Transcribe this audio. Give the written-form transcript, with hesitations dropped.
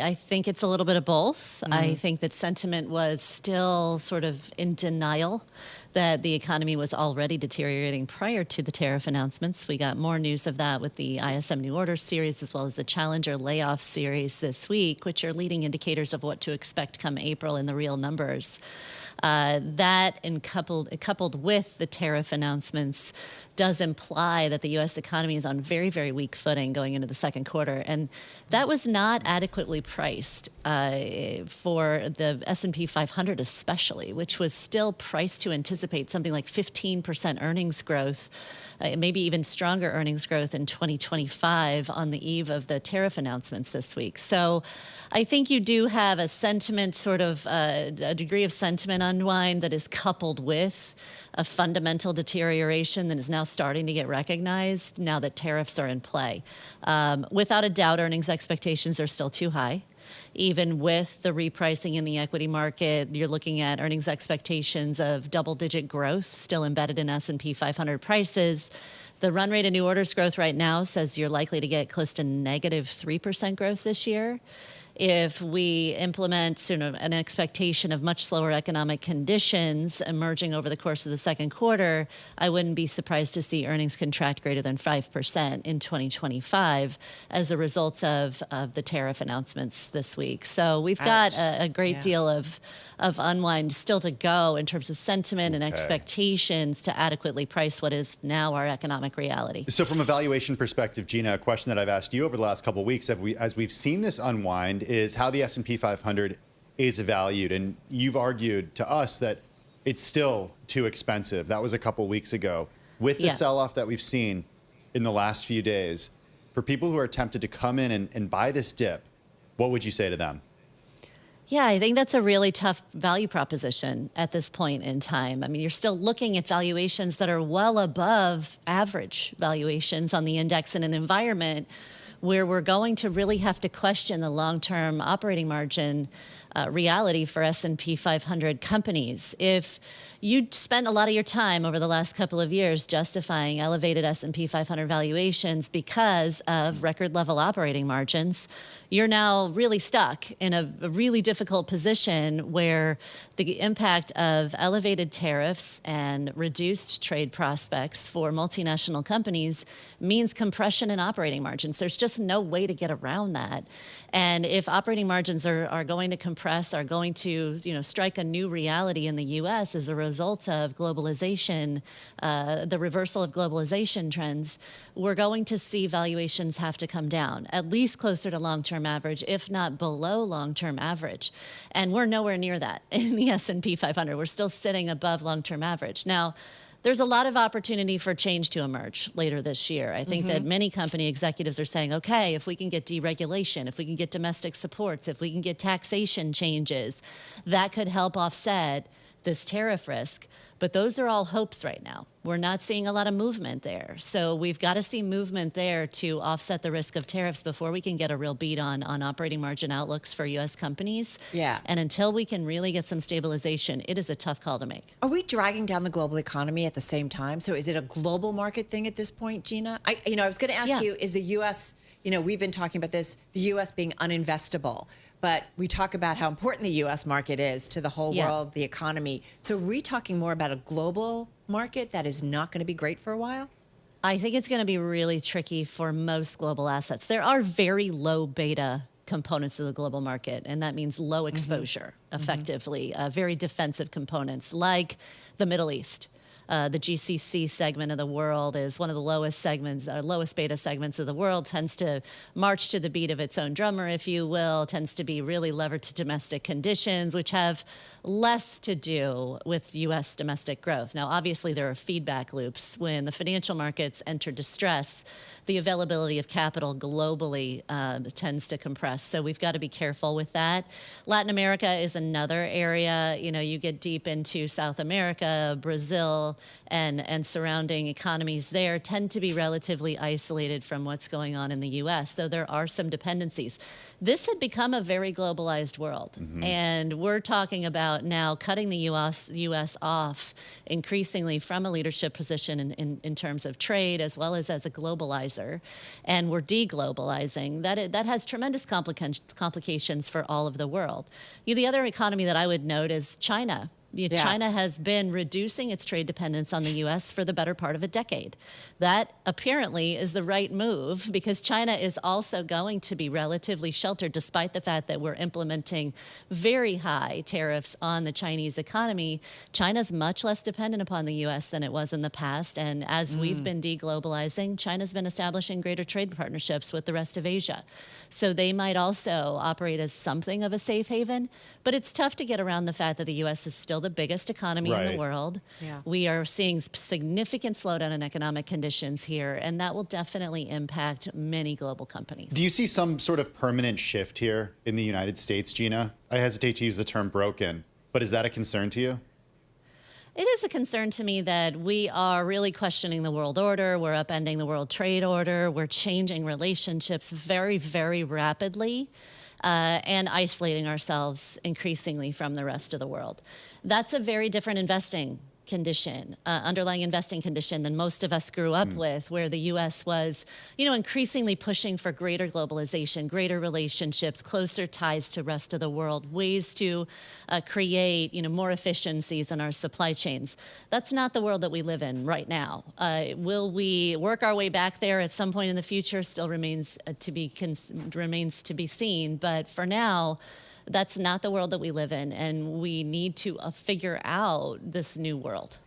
I think it's a little bit of both. I think that sentiment was still sort of in denial that the economy was already deteriorating prior to the tariff announcements. We got more news of that with the ISM New Orders series as well as the Challenger layoff series this week, which are leading indicators of what to expect come April in the real numbers. That and coupled with the tariff announcements does imply that the U.S. economy is on very, very weak footing going into the second quarter. And that was not adequately priced for the S&P 500 especially, which was still priced to anticipate something like 15% earnings growth, maybe even stronger earnings growth in 2025 on the eve of the tariff announcements this week. So I think you do have a sentiment sort of a degree of sentiment unwind that is coupled with a fundamental deterioration that is now starting to get recognized now that tariffs are in play. Without a doubt, earnings expectations are still too high. Even with the repricing in the equity market, you're looking at earnings expectations of double-digit growth still embedded in S&P 500 prices. The run rate of new orders growth right now says you're likely to get close to negative 3% growth this year. If we implement an expectation of much slower economic conditions emerging over the course of the second quarter, I wouldn't be surprised to see earnings contract greater than 5% in 2025 as a result of the tariff announcements this week. So we've got a great deal of unwind still to go in terms of sentiment and expectations to adequately price what is now our economic reality. So from a valuation perspective, Gina, a question that I've asked you over the last couple of weeks, as we've seen this unwind, is how the S&P 500 is valued. And you've argued to us that it's still too expensive. That was a couple of weeks ago. With the sell-off that we've seen in the last few days, for people who are tempted to come in and buy this dip, what would you say to them? Yeah, I think that's a really tough value proposition at this point in time. I mean, you're still looking at valuations that are well above average valuations on the index in an environment where we're going to really have to question the long-term operating margin reality for S&P 500 companies. If you spent a lot of your time over the last couple of years justifying elevated S&P 500 valuations because of record level operating margins, you're now really stuck in a really difficult position where the impact of elevated tariffs and reduced trade prospects for multinational companies means compression in operating margins. There's just no way to get around that. And if operating margins are going to compress, are going to strike a new reality in the U.S. as a result of globalization, the reversal of globalization trends, we're going to see valuations have to come down, at least closer to long-term average, if not below long-term average. And we're nowhere near that in the S&P 500. We're still sitting above long-term average. Now, there's a lot of opportunity for change to emerge later this year. I think that many company executives are saying, okay, if we can get deregulation, if we can get domestic supports, if we can get taxation changes, that could help offset this tariff risk. But those are all hopes right now. We're not seeing a lot of movement there. So we've got to see movement there to offset the risk of tariffs before we can get a real beat on operating margin outlooks for U.S. companies. Yeah. And until we can really get some stabilization, it is a tough call to make. Are we dragging down the global economy at the same time? So is it a global market thing at this point, Gina? I was going to ask you, is the U.S., we've been talking about this, the U.S. being uninvestable, but we talk about how important the U.S. market is to the whole world, the economy. So are we talking more about a global market that is not going to be great for a while? I think it's going to be really tricky for most global assets. There are very low beta components of the global market, and that means low exposure, effectively, very defensive components like the Middle East. The GCC segment of the world is one of the lowest beta segments of the world, tends to march to the beat of its own drummer, if you will, tends to be really levered to domestic conditions, which have less to do with U.S. domestic growth. Now, obviously, there are feedback loops. When the financial markets enter distress, the availability of capital globally tends to compress. So we've got to be careful with that. Latin America is another area. You get deep into South America, Brazil, and surrounding economies there tend to be relatively isolated from what's going on in the U.S., though there are some dependencies. This had become a very globalized world, and we're talking about now cutting the U.S. off increasingly from a leadership position in terms of trade as well as a globalizer, and we're deglobalizing. That has tremendous complications for all of the world. The other economy that I would note is China. China has been reducing its trade dependence on the U.S. for the better part of a decade. That apparently is the right move because China is also going to be relatively sheltered despite the fact that we're implementing very high tariffs on the Chinese economy. China's much less dependent upon the U.S. than it was in the past. And as we've been deglobalizing, China's been establishing greater trade partnerships with the rest of Asia. So they might also operate as something of a safe haven. But it's tough to get around the fact that the U.S. is still the biggest economy in the world. Yeah. We are seeing significant slowdown in economic conditions here, and that will definitely impact many global companies. Do you see some sort of permanent shift here in the United States, Gina? I hesitate to use the term broken, but is that a concern to you? It is a concern to me that we are really questioning the world order. We're upending the world trade order. We're changing relationships very, very rapidly. And isolating ourselves increasingly from the rest of the world. That's a very different investing condition, underlying investing condition than most of us grew up with, where the U.S. was, increasingly pushing for greater globalization, greater relationships, closer ties to rest of the world, ways to create, more efficiencies in our supply chains. That's not the world that we live in right now. Will we work our way back there at some point in the future? Still remains to be seen. But for now, that's not the world that we live in, and we need to figure out this new world.